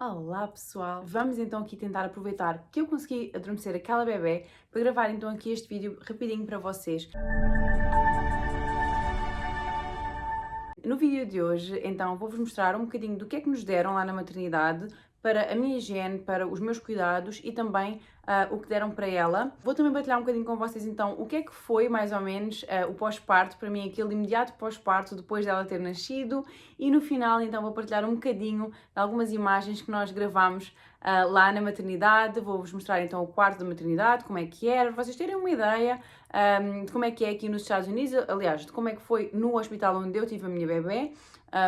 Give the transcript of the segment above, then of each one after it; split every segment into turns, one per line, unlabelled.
Olá pessoal! Vamos então aqui tentar aproveitar que eu consegui adormecer aquela bebé para gravar então aqui este vídeo rapidinho para vocês. No vídeo de hoje, então, vou-vos mostrar um bocadinho do que é que nos deram lá na maternidade para a minha higiene, para os meus cuidados e também o que deram para ela. Vou também partilhar um bocadinho com vocês então o que é que foi mais ou menos o pós-parto, para mim aquele imediato pós-parto depois dela ter nascido, e no final então vou partilhar um bocadinho de algumas imagens que nós gravámos lá na maternidade. Vou-vos mostrar então o quarto da maternidade, como é que era, para vocês terem uma ideia de como é que é aqui nos Estados Unidos, aliás, de como é que foi no hospital onde eu tive a minha bebê.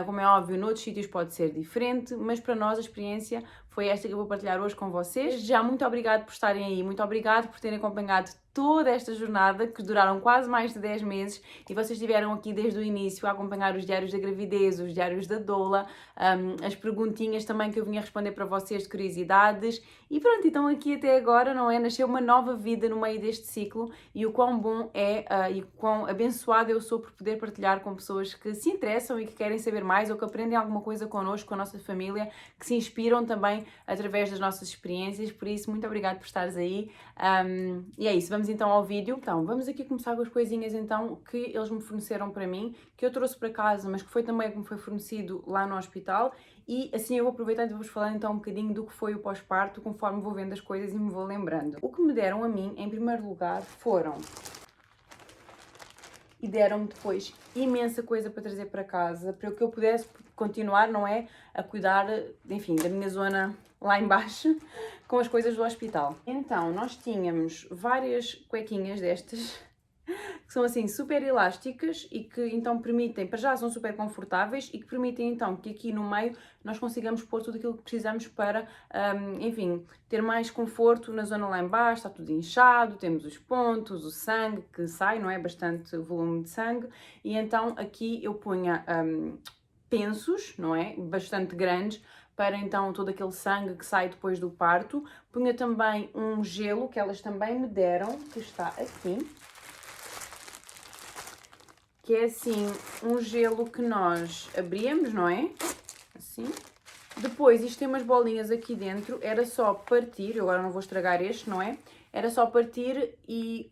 Como é óbvio, noutros sítios pode ser diferente, mas para nós a experiência foi esta que eu vou partilhar hoje com vocês. Já muito obrigado por estarem aí, muito obrigado por terem acompanhado toda esta jornada, que duraram quase mais de 10 meses, e vocês estiveram aqui desde o início a acompanhar os diários da gravidez, os diários da doula, as perguntinhas também que eu vinha responder para vocês de curiosidades, e pronto, então aqui até agora, não é? Nasceu uma nova vida no meio deste ciclo, e o quão bom é e quão abençoada eu sou por poder partilhar com pessoas que se interessam e que querem saber mais ou que aprendem alguma coisa connosco, com a nossa família, que se inspiram também através das nossas experiências. Por isso, muito obrigada por estares aí. E é isso, vamos então ao vídeo. Então, vamos aqui começar com as coisinhas então que eles me forneceram para mim, que eu trouxe para casa, mas que foi também como foi fornecido lá no hospital. E assim eu vou aproveitar e vou-vos falar então um bocadinho do que foi o pós-parto, conforme vou vendo as coisas e me vou lembrando. O que me deram a mim, em primeiro lugar, foram... E deram-me depois imensa coisa para trazer para casa, para que eu pudesse continuar, não é? A cuidar, enfim, da minha zona lá embaixo, com as coisas do hospital. Então, nós tínhamos várias cuequinhas destas, que são assim super elásticas e que então permitem, para já são super confortáveis e que permitem então que aqui no meio nós consigamos pôr tudo aquilo que precisamos para, enfim, ter mais conforto na zona lá em baixo. Está tudo inchado, temos os pontos, o sangue que sai, não é? Bastante volume de sangue, e então aqui eu punha pensos, não é? Bastante grandes, para então todo aquele sangue que sai depois do parto. Punha também um gelo que elas também me deram, que está aqui, que é assim um gelo que nós abríamos, não é? Assim. Depois isto tem umas bolinhas aqui dentro, era só partir, eu agora não vou estragar este, não é? Era só partir e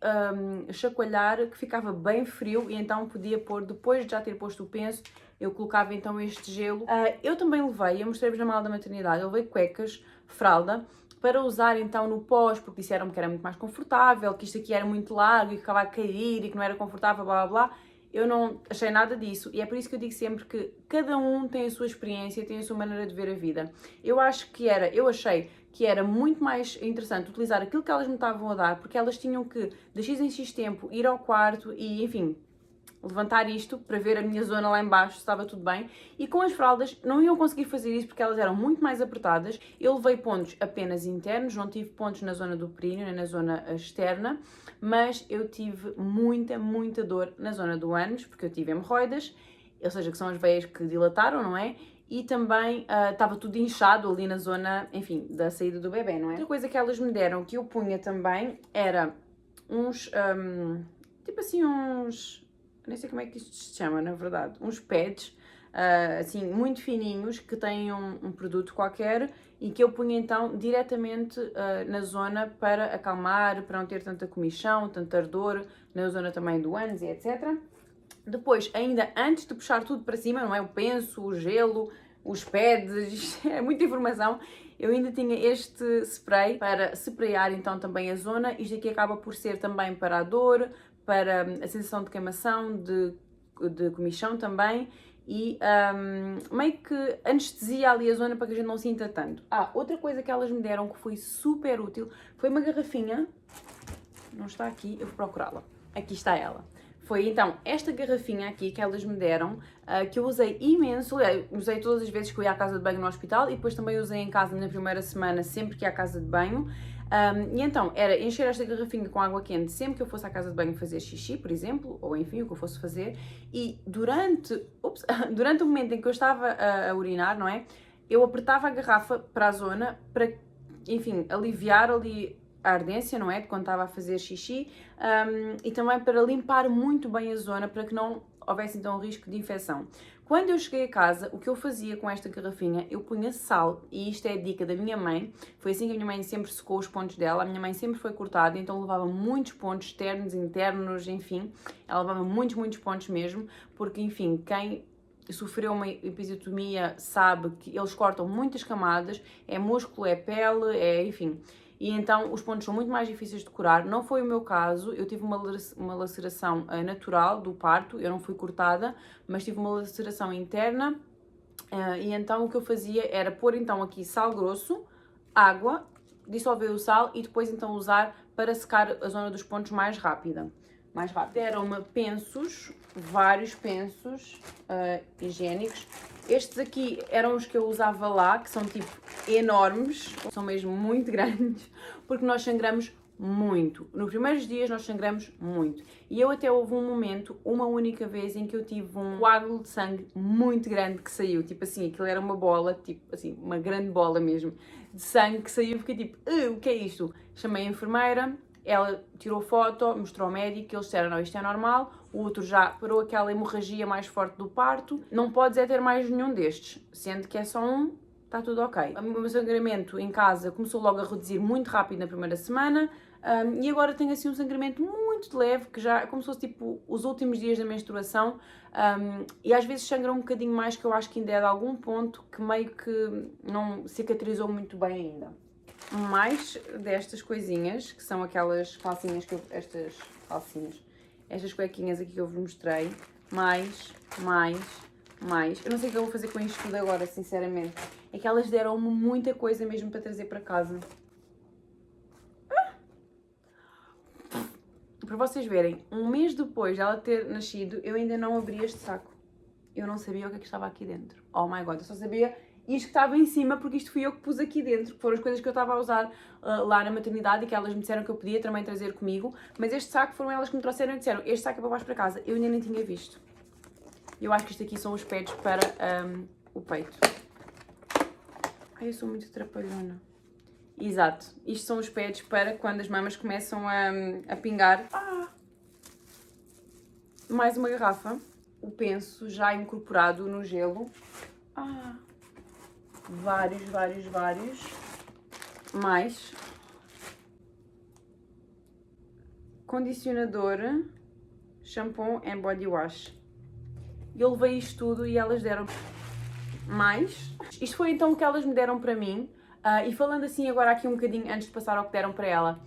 chacoalhar, que ficava bem frio, e então podia pôr, depois de já ter posto o penso, eu colocava então este gelo. Eu também levei, eu mostrei-vos na mala da maternidade, eu levei cuecas, fralda, para usar então no pós, porque disseram-me que era muito mais confortável, que isto aqui era muito largo e que ficava a cair e que não era confortável, blá blá blá. Eu não achei nada disso, e é por isso que eu digo sempre que cada um tem a sua experiência, tem a sua maneira de ver a vida. Eu achei que era muito mais interessante utilizar aquilo que elas me estavam a dar, porque elas tinham que, de X em X tempo, ir ao quarto e, enfim, levantar isto para ver a minha zona lá embaixo, se estava tudo bem, e com as fraldas não iam conseguir fazer isso porque elas eram muito mais apertadas. Eu levei pontos apenas internos, não tive pontos na zona do períneo, nem na zona externa, mas eu tive muita dor na zona do ânus, porque eu tive hemorroidas, ou seja, que são as veias que dilataram, não é? E também estava tudo inchado ali na zona, enfim, da saída do bebê, não é? Outra coisa que elas me deram, que eu punha também, era uns, tipo assim, uns... nem sei como é que isto se chama, na verdade, uns pads, assim, muito fininhos, que têm um produto qualquer, e que eu punha então diretamente na zona para acalmar, para não ter tanta comichão, tanta ardor, na zona também do ânus e etc. Depois, ainda antes de puxar tudo para cima, não é? O penso, o gelo, os pads, isto é muita informação. Eu ainda tinha este spray para sprayar então também a zona. Isto aqui acaba por ser também para a dor, para a sensação de queimação, de comichão também, e meio que anestesia ali a zona para que a gente não sinta tanto. Outra coisa que elas me deram que foi super útil foi uma garrafinha, não está aqui, eu vou procurá-la, aqui está ela. Foi então esta garrafinha aqui que elas me deram, que eu usei imenso, usei todas as vezes que eu ia à casa de banho no hospital, e depois também usei em casa na primeira semana, sempre que ia à casa de banho. E então era encher esta garrafinha com água quente sempre que eu fosse à casa de banho fazer xixi, por exemplo, ou enfim, o que eu fosse fazer, e durante o momento em que eu estava a urinar, não é? Eu apertava a garrafa para a zona, para, enfim, aliviar ali a ardência, não é? De quando estava a fazer xixi, e também para limpar muito bem a zona, para que não houvesse então risco de infecção. Quando eu cheguei a casa, o que eu fazia com esta garrafinha, eu punha sal, e isto é a dica da minha mãe, foi assim que a minha mãe sempre secou os pontos dela, a minha mãe sempre foi cortada, então levava muitos pontos externos, internos, enfim, ela levava muitos pontos mesmo, porque, enfim, quem sofreu uma episiotomia sabe que eles cortam muitas camadas, é músculo, é pele, é, enfim... E então os pontos são muito mais difíceis de curar. Não foi o meu caso, eu tive uma laceração natural do parto, eu não fui cortada, mas tive uma laceração interna. E então o que eu fazia era pôr então aqui sal grosso, água, dissolver o sal e depois então usar para secar a zona dos pontos mais rápido. Deram-me pensos, vários pensos higiênicos. Estes aqui eram os que eu usava lá, que são tipo enormes, são mesmo muito grandes, porque nós sangramos muito. Nos primeiros dias nós sangramos muito. E eu até houve um momento, uma única vez, em que eu tive um coágulo de sangue muito grande que saiu. Tipo assim, aquilo era uma bola, tipo assim, uma grande bola mesmo, de sangue que saiu. Fiquei tipo, o que é isto? Chamei a enfermeira. Ela tirou foto, mostrou ao médico, eles disseram, não, isto é normal. O outro já parou aquela hemorragia mais forte do parto. Não podes é ter mais nenhum destes, sendo que é só um, está tudo ok. O meu sangramento em casa começou logo a reduzir muito rápido na primeira semana. E agora tenho assim um sangramento muito leve, que já é como se fosse tipo os últimos dias da menstruação. E às vezes sangra um bocadinho mais, que eu acho que ainda é de algum ponto que meio que não cicatrizou muito bem ainda. Mais destas coisinhas, que são aquelas calcinhas que estas cuequinhas aqui que eu vos mostrei, mais. Eu não sei o que eu vou fazer com isto tudo agora, sinceramente. É que elas deram-me muita coisa mesmo para trazer para casa. Para vocês verem, um mês depois de ela ter nascido, eu ainda não abri este saco. Eu não sabia o que é que estava aqui dentro. Oh my god, eu só sabia isto que estava em cima, porque isto fui eu que pus aqui dentro, que foram as coisas que eu estava a usar lá na maternidade e que elas me disseram que eu podia também trazer comigo, mas este saco foram elas que me trouxeram e disseram, este saco é para baixo para casa. Eu ainda nem tinha visto. Eu acho que isto aqui são os pads para o peito. Ai, eu sou muito trapalhona. Exato, isto são os pads para quando as mamas começam a pingar. Mais uma garrafa, o penso já incorporado no gelo. Vários. Mais condicionador, shampoo and body wash. Eu levei isto tudo e elas deram mais. Isto foi então o que elas me deram para mim. E falando assim agora aqui um bocadinho antes de passar ao que deram para ela,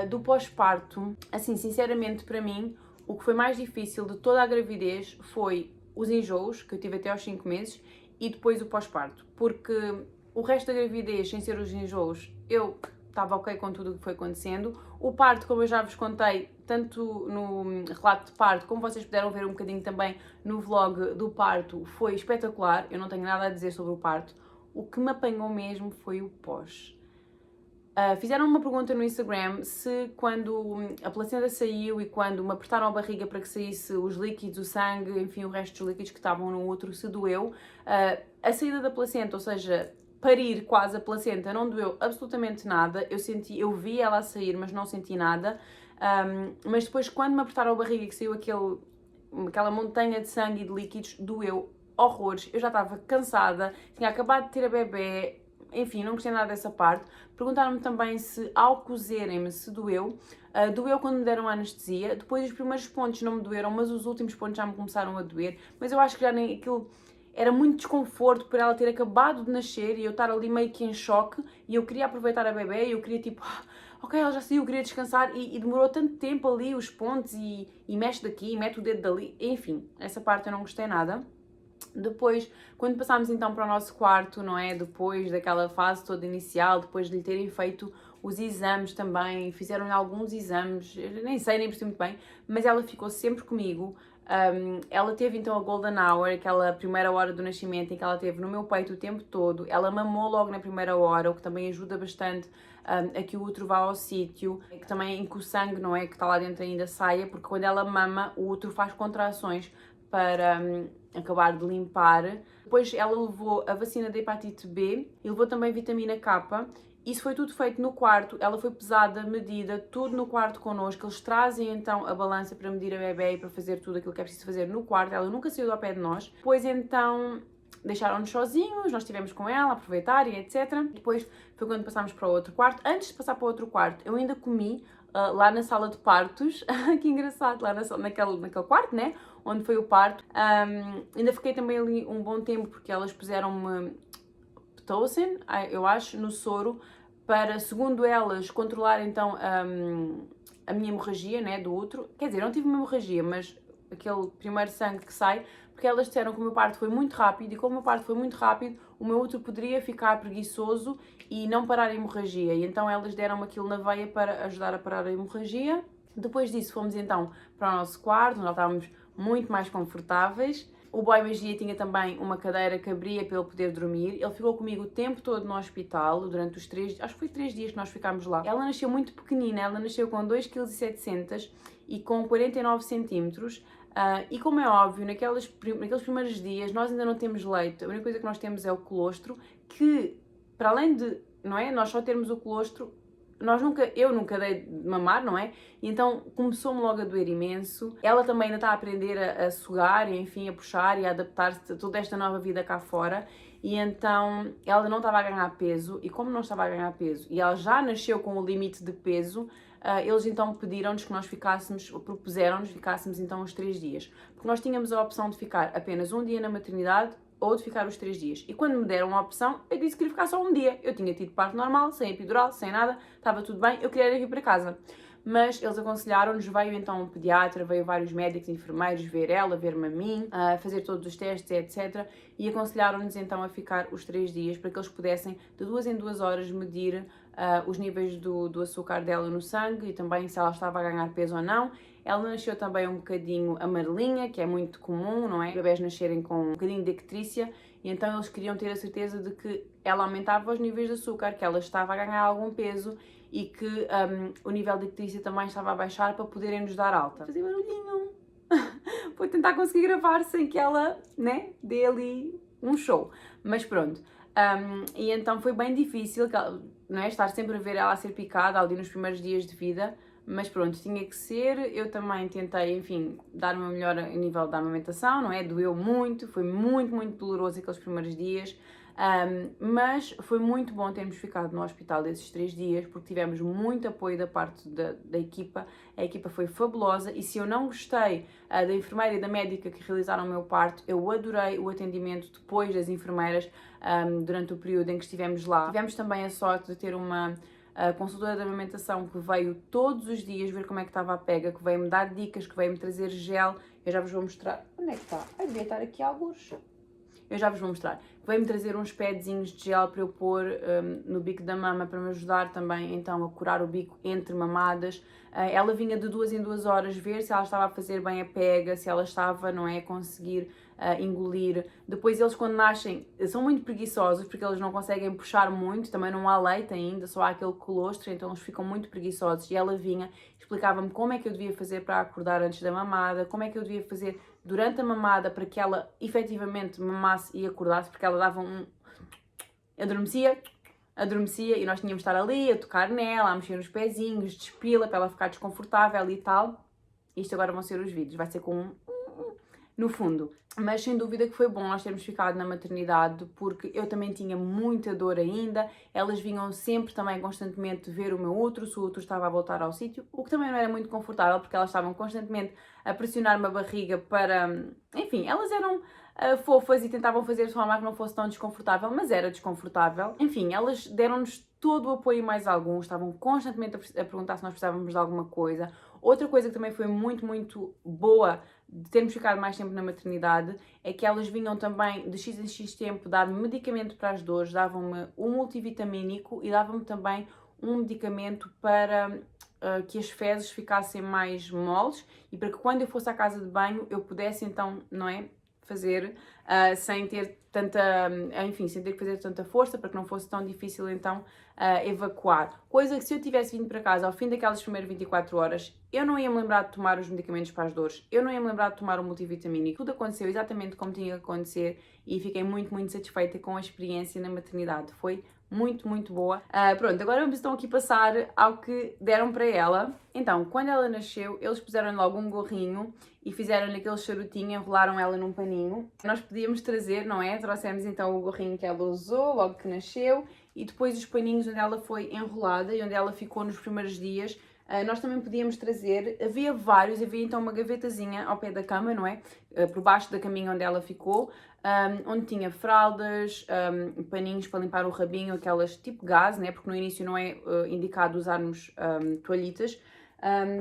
do pós-parto, assim, sinceramente para mim, o que foi mais difícil de toda a gravidez foi os enjoos, que eu tive até aos 5 meses, e depois o pós-parto, porque o resto da gravidez, sem ser os enjoos, eu estava ok com tudo o que foi acontecendo. O parto, como eu já vos contei, tanto no relato de parto, como vocês puderam ver um bocadinho também no vlog do parto, foi espetacular. Eu não tenho nada a dizer sobre o parto. O que me apanhou mesmo foi o pós. Fizeram uma pergunta no Instagram se quando a placenta saiu e quando me apertaram a barriga para que saísse os líquidos, o sangue, enfim, o resto dos líquidos que estavam no útero, se doeu. A saída da placenta, ou seja, parir quase a placenta, não doeu absolutamente nada. Eu vi ela a sair, mas não senti nada. Mas depois, quando me apertaram a barriga e que saiu aquela montanha de sangue e de líquidos, doeu horrores. Eu já estava cansada, tinha acabado de ter a bebê. Enfim, não gostei nada dessa parte. Perguntaram-me também se ao cozerem-me se doeu. Doeu quando me deram anestesia. Depois os primeiros pontos não me doeram, mas os últimos pontos já me começaram a doer. Mas eu acho que já nem aquilo... Era muito desconforto por ela ter acabado de nascer e eu estar ali meio que em choque. E eu queria aproveitar a bebê e eu queria tipo... ok, ela já saiu, eu queria descansar. E demorou tanto tempo ali os pontos e mexe daqui, mete o dedo dali. Enfim, essa parte eu não gostei nada. Depois, quando passámos então para o nosso quarto, não é? Depois daquela fase toda inicial, depois de lhe terem feito os exames também, fizeram-lhe alguns exames, eu nem sei, nem percebi muito bem, mas ela ficou sempre comigo. Ela teve então a Golden Hour, aquela primeira hora do nascimento em que ela teve no meu peito o tempo todo. Ela mamou logo na primeira hora, o que também ajuda bastante a que o útero vá ao sítio, que também em que o sangue, não é? Que está lá dentro ainda saia, porque quando ela mama, o útero faz contrações para acabar de limpar. Depois ela levou a vacina da hepatite B e levou também vitamina K Isso foi tudo feito no quarto, ela foi pesada, medida, tudo no quarto connosco. Eles trazem então a balança para medir a bebê e para fazer tudo aquilo que é preciso fazer no quarto. Ela nunca saiu do pé de nós. Depois então deixaram-nos sozinhos, nós estivemos com ela a aproveitar e etc. Depois foi quando passámos para o outro quarto. Antes de passar para o outro quarto, eu ainda comi lá na sala de partos. Que engraçado, lá naquele quarto, né? Onde foi o parto. Ainda fiquei também ali um bom tempo porque elas puseram-me Pitocin, eu acho, no soro, para, segundo elas, controlar então a minha hemorragia, né, do útero. Quer dizer, não tive uma hemorragia, mas aquele primeiro sangue que sai, porque elas disseram que o meu parto foi muito rápido, e como o meu parto foi muito rápido, o meu útero poderia ficar preguiçoso e não parar a hemorragia. E então elas deram-me aquilo na veia para ajudar a parar a hemorragia. Depois disso fomos então para o nosso quarto, onde estávamos muito mais confortáveis. O boy magia tinha também uma cadeira que abria para ele poder dormir. Ele ficou comigo o tempo todo no hospital, durante os 3, acho que foi 3 dias que nós ficámos lá. Ela nasceu muito pequenina, ela nasceu com 2,7 kg e com 49 centímetros. E como é óbvio, naqueles primeiros dias nós ainda não temos leite, a única coisa que nós temos é o colostro, que para além de, não é, nós só termos o colostro, eu nunca dei de mamar, não é? E então começou-me logo a doer imenso. Ela também ainda está a aprender a sugar, e, enfim, a puxar e a adaptar-se a toda esta nova vida cá fora. E então ela não estava a ganhar peso, e como não estava a ganhar peso, e ela já nasceu com o limite de peso, eles então pediram-nos que nós propuseram-nos ficássemos então os 3 dias. Porque nós tínhamos a opção de ficar apenas um dia na maternidade, ou de ficar os 3 dias. E quando me deram a opção, eu disse que queria ficar só um dia. Eu tinha tido parto normal, sem epidural, sem nada, estava tudo bem, eu queria ir para casa. Mas eles aconselharam-nos, veio então um pediatra, veio vários médicos e enfermeiros ver ela, ver-me a mim, fazer todos os testes, etc. E aconselharam-nos então a ficar os 3 dias para que eles pudessem, de 2 em 2 horas, medir os níveis do açúcar dela no sangue e também se ela estava a ganhar peso ou não. Ela nasceu também um bocadinho amarelinha, que é muito comum, não é? Os bebés nascerem com um bocadinho de icterícia, e então eles queriam ter a certeza de que ela aumentava os níveis de açúcar, que ela estava a ganhar algum peso e que o nível de icterícia também estava a baixar para poderem nos dar alta. Fazer barulhinho. Vou tentar conseguir gravar sem que ela, né, dê ali um show. Mas pronto. E então foi bem difícil, não é? Estar sempre a ver ela a ser picada ali nos primeiros dias de vida. Mas pronto, tinha que ser. Eu também tentei, enfim, dar o meu melhor a nível da amamentação, não é? Doeu muito, foi muito, muito doloroso aqueles primeiros dias. Mas foi muito bom termos ficado no hospital esses 3 dias, porque tivemos muito apoio da parte da equipa. A equipa foi fabulosa e se eu não gostei da enfermeira e da médica que realizaram o meu parto, eu adorei o atendimento depois das enfermeiras durante o período em que estivemos lá. Tivemos também a sorte de ter uma consultora de amamentação que veio todos os dias ver como é que estava a pega, que veio-me dar dicas, que veio-me trazer gel. Eu já vos vou mostrar. Onde é que está? Devia estar aqui alguns. Eu já vos vou mostrar. Veio-me trazer uns pedzinhos de gel para eu pôr no bico da mama, para me ajudar também então a curar o bico entre mamadas. Ela vinha de 2 em 2 horas ver se ela estava a fazer bem a pega, se ela estava, não é, a conseguir engolir. Depois eles quando nascem são muito preguiçosos porque eles não conseguem puxar muito, também não há leite ainda, só há aquele colostro, então eles ficam muito preguiçosos. E ela vinha, explicava-me como é que eu devia fazer para acordar antes da mamada, como é que eu devia fazer durante a mamada para que ela efetivamente mamasse e acordasse, porque ela dava adormecia e nós tínhamos de estar ali a tocar nela, a mexer nos pezinhos, despila para ela ficar desconfortável e tal. Isto agora vão ser os vídeos, vai ser com no fundo. Mas sem dúvida que foi bom nós termos ficado na maternidade, porque eu também tinha muita dor ainda. Elas vinham sempre também constantemente ver o meu útero, se o útero estava a voltar ao sítio, o que também não era muito confortável, porque elas estavam constantemente a pressionar-me a barriga para... Enfim, elas eram fofas e tentavam fazer de forma que não fosse tão desconfortável, mas era desconfortável. Enfim, elas deram-nos todo o apoio e mais algum, estavam constantemente a perguntar se nós precisávamos de alguma coisa. Outra coisa que também foi muito, muito boa de termos ficado mais tempo na maternidade é que elas vinham também de X em X tempo dar-me medicamento para as dores, davam-me um multivitamínico e davam-me também um medicamento para que as fezes ficassem mais moles e para que quando eu fosse à casa de banho eu pudesse então, não é, fazer sem ter tanta, enfim, sem ter que fazer tanta força para que não fosse tão difícil então evacuar. Coisa que se eu tivesse vindo para casa ao fim daquelas primeiras 24 horas, eu não ia me lembrar de tomar os medicamentos para as dores, eu não ia me lembrar de tomar o multivitamínico. Tudo aconteceu exatamente como tinha que acontecer e fiquei muito, muito satisfeita com a experiência na maternidade. Foi muito, muito boa. Pronto, agora vamos então aqui passar ao que deram para ela. Então, quando ela nasceu, eles puseram logo um gorrinho e fizeram-lhe aquele charutinho, enrolaram ela num paninho. Nós podíamos trazer, não é? Trouxemos então o gorrinho que ela usou logo que nasceu e depois os paninhos onde ela foi enrolada e onde ela ficou nos primeiros dias. Nós também podíamos trazer, havia vários, havia então uma gavetazinha ao pé da cama, não é? Por baixo da caminha onde ela ficou, onde tinha fraldas, paninhos para limpar o rabinho, aquelas tipo gás, né? Porque no início não é indicado usarmos toalhitas.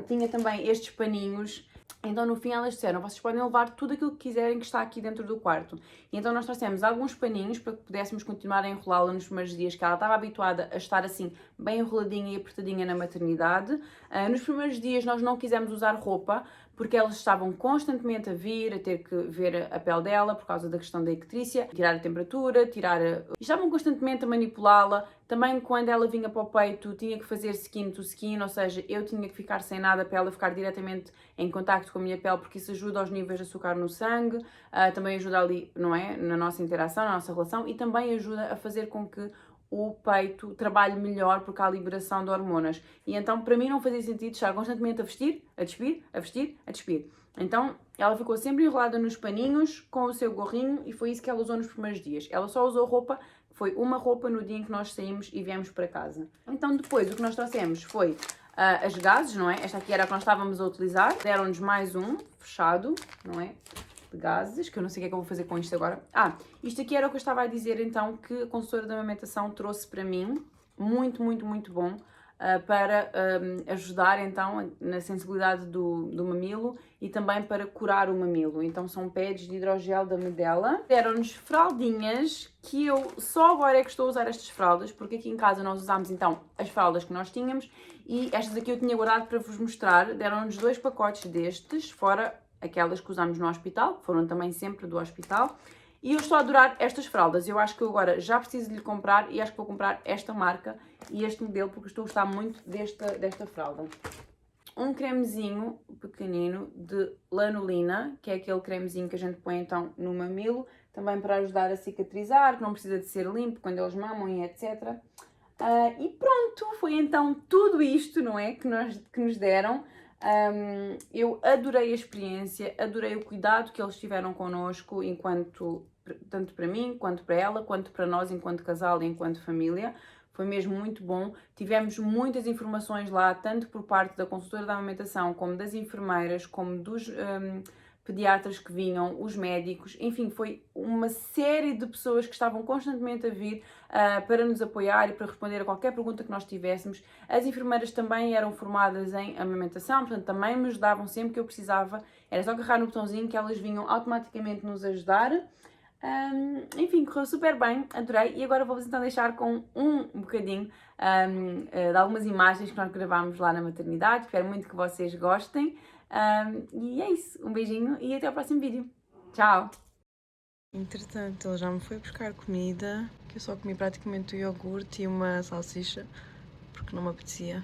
Tinha também estes paninhos. Então no fim elas disseram, vocês podem levar tudo aquilo que quiserem que está aqui dentro do quarto. E então nós trouxemos alguns paninhos para que pudéssemos continuar a enrolá-la nos primeiros dias, que ela estava habituada a estar assim bem enroladinha e apertadinha na maternidade. Nos primeiros dias nós não quisemos usar roupa, porque elas estavam constantemente a vir, a ter que ver a pele dela por causa da questão da ictrícia, tirar a temperatura, estavam constantemente a manipulá-la. Também quando ela vinha para o peito tinha que fazer skin to skin, ou seja, eu tinha que ficar sem nada para ela ficar diretamente em contacto com a minha pele, porque isso ajuda aos níveis de açúcar no sangue, também ajuda ali, não é, na nossa interação, na nossa relação, e também ajuda a fazer com que o peito trabalhe melhor porque há a liberação de hormonas. E então para mim não fazia sentido estar constantemente a vestir, a despir, a vestir, a despir. Então ela ficou sempre enrolada nos paninhos com o seu gorrinho e foi isso que ela usou nos primeiros dias. Ela só usou roupa, foi uma roupa no dia em que nós saímos e viemos para casa. Então depois o que nós trouxemos foi as gases, não é? Esta aqui era a que nós estávamos a utilizar. Deram-nos mais um, fechado, não é? De gases, que eu não sei o que é que eu vou fazer com isto agora. Isto aqui era o que eu estava a dizer então que a consultora de amamentação trouxe para mim, muito, muito, muito bom, para ajudar então na sensibilidade do mamilo e também para curar o mamilo. Então são pads de hidrogel da Medela. Deram-nos fraldinhas, que eu só agora é que estou a usar estas fraldas, porque aqui em casa nós usámos então as fraldas que nós tínhamos e estas aqui eu tinha guardado para vos mostrar. Deram-nos 2 pacotes destes, fora aquelas que usámos no hospital, foram também sempre do hospital. E eu estou a adorar estas fraldas. Eu acho que eu agora já preciso de lhe comprar e acho que vou comprar esta marca e este modelo porque estou a gostar muito desta fralda. Um cremezinho pequenino de lanolina, que é aquele cremezinho que a gente põe então no mamilo, também para ajudar a cicatrizar, que não precisa de ser limpo quando eles mamam e etc. E pronto, foi então tudo isto, não é, que nos deram. Eu adorei a experiência, adorei o cuidado que eles tiveram connosco, tanto para mim, quanto para ela, quanto para nós enquanto casal e enquanto família. Foi mesmo muito bom. Tivemos muitas informações lá, tanto por parte da consultora da amamentação, como das enfermeiras, como dos pediatras que vinham, os médicos, enfim, foi uma série de pessoas que estavam constantemente a vir para nos apoiar e para responder a qualquer pergunta que nós tivéssemos. As enfermeiras também eram formadas em amamentação, portanto também me ajudavam sempre que eu precisava. Era só agarrar no botãozinho que elas vinham automaticamente nos ajudar. Enfim, correu super bem, adorei. E agora vou-vos então deixar com um bocadinho de algumas imagens que nós gravámos lá na maternidade. Espero muito que vocês gostem. E é isso, um beijinho e até ao próximo vídeo. Tchau! Entretanto, ele já me foi buscar comida, que eu só comi praticamente o iogurte e uma salsicha, porque não me apetecia.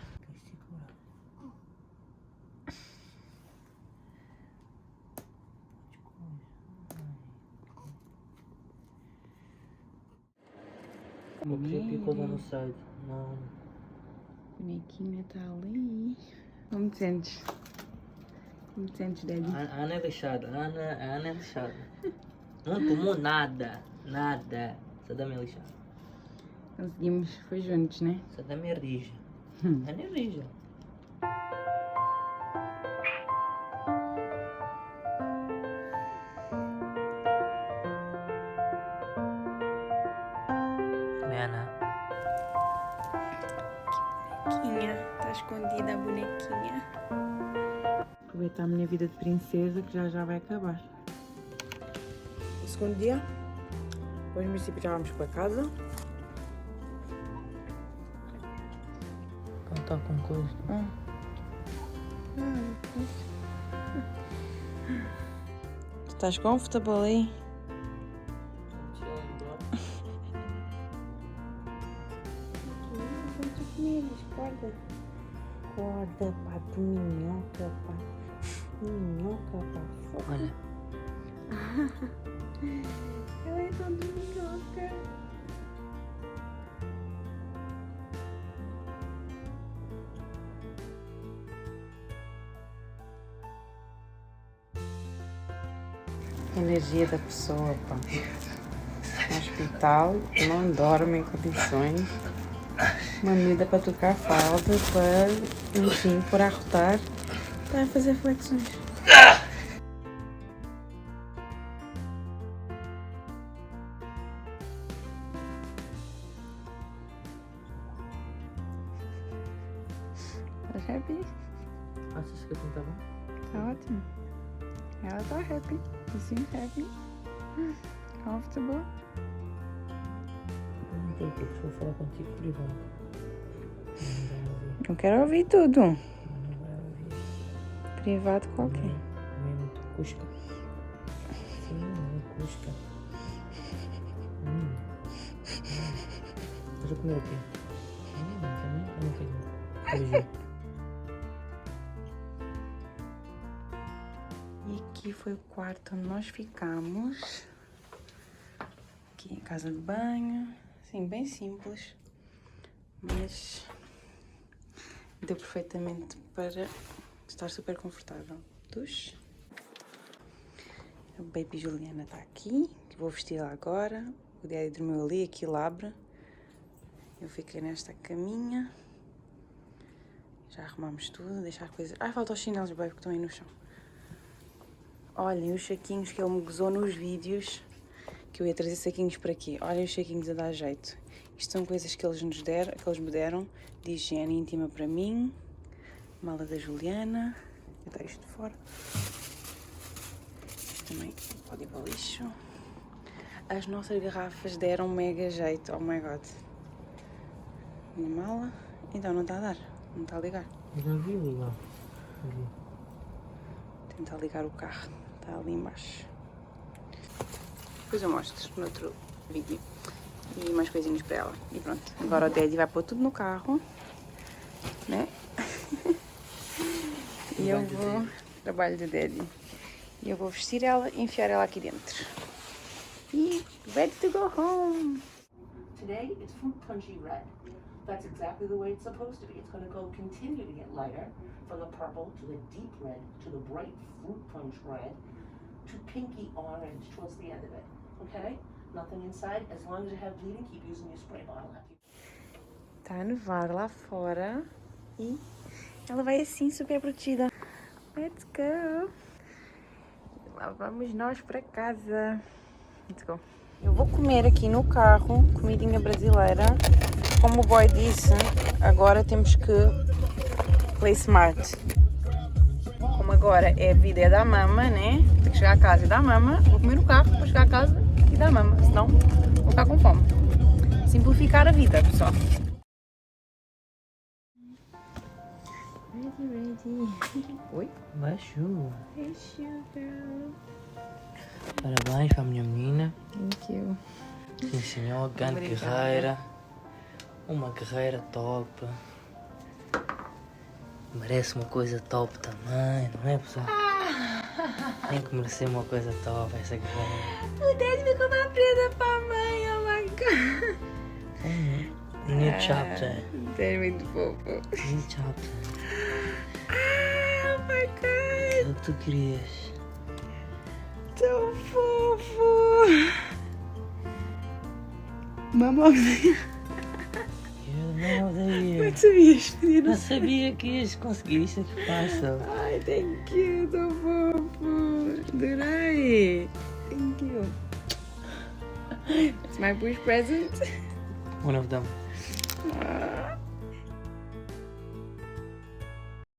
Não.
Bonequinha está ali. Como te sentes? Como te sentes, Daddy?
A Ana é lixada, a Ana é lixada. Não tomou nada, nada. Essa dama é lixada.
Conseguimos, foi juntos, né?
Essa dama é rija. Ana é rija. Ana.
Bonequinha, está escondida a bonequinha. Aproveitar a minha vida de princesa que já vai acabar. O segundo dia, hoje no princípio já vamos para casa.
Não está com coisa.
Estás confortável aí? Acorda, pato, minhoca, pá. Minhoca, pá.
Olha.
Ela é toda minhoca. Energia da pessoa, pá. No hospital, não dorme em condições. Uma medida para trocar a fralda, para, enfim, por arrotar, para fazer flexões. Estás happy?
Achas que assim tá bom?
Tá ótimo. Ela tá happy. You seem happy. Comfortable.
Não entendi, porque vou falar contigo privado. Não vai ouvir.
Eu quero ouvir tudo.
Não vai ouvir.
Privado qualquer.
Mesmo cusca. Sim, mesmo cusca. Estás a comer o quê? Também? Eu não tenho. Beijo.
E aqui foi o quarto onde nós ficamos. Aqui a casa de banho. Assim, bem simples. Mas deu perfeitamente para estar super confortável. Duche. A baby Juliana está aqui. Que vou vestir-la agora. O Daddy dormiu ali, aquilo abre. Eu fiquei nesta caminha. Já arrumamos tudo, deixar coisas... Ah, faltam os chinelos, baby, que estão aí no chão. Olhem os saquinhos que ele me gozou nos vídeos, que eu ia trazer saquinhos para aqui. Olhem os saquinhos a dar jeito. Isto são coisas que eles nos deram, que eles me deram, de higiene íntima para mim. Mala da Juliana. Eu dei isto fora. Isto também pode ir para o lixo. As nossas garrafas deram mega jeito. Oh my god. Minha mala. Então não está a dar. Não está a ligar.
Já vi ligar.
Tentar ligar o carro. Está ali embaixo. Depois eu mostro no outro vídeo. E mais coisinhas para ela. E pronto. Agora o Daddy vai pôr tudo no carro. Né? E eu vou... Trabalho do Daddy. E eu vou vestir ela e enfiar ela aqui dentro. E ready to go home.
Today, it's fruit punchy red. That's exactly the way it's supposed to be. It's going to go continue to get lighter from the purple to the deep red to the bright fruit punch red to pinky orange towards the end of it. Okay? Nothing inside. As long as you have bleeding, keep using your spray bottle.
Tá a nevar lá fora e ela vai assim super protegida. Let's go! Lá vamos nós para casa. Let's go. Eu vou comer aqui no carro, comidinha brasileira. Como o boy disse, agora temos que play smart. Como agora a vida é da mama, né? Tem que chegar a casa e dar mama. Vou comer no carro para chegar a casa e dar mama. Senão vou ficar com fome. Simplificar a vida, pessoal. Ready. Oi?
Baixou.
Hey, sugar.
Parabéns para a minha menina.
Thank you.
Sim, senhor. Grande
Obrigada.
guerreira. Uma guerreira top. Merece uma coisa top também, não é, pessoal? Tem que merecer uma coisa top, essa guerreira.
O Daddy ficou uma presa pra mãe, oh my god.
New chapter.
Daddy é muito fofo.
New chapter.
Oh my god.
É o que tu querias.
Tão fofo. Mamãozinha.
You're the man of the year.
Não sabias, menina.
Não sabia que ias conseguir, isto é que passa.
Ai, thank you, tão fofo. Adorei. Thank you. It's my wish present.
One of them.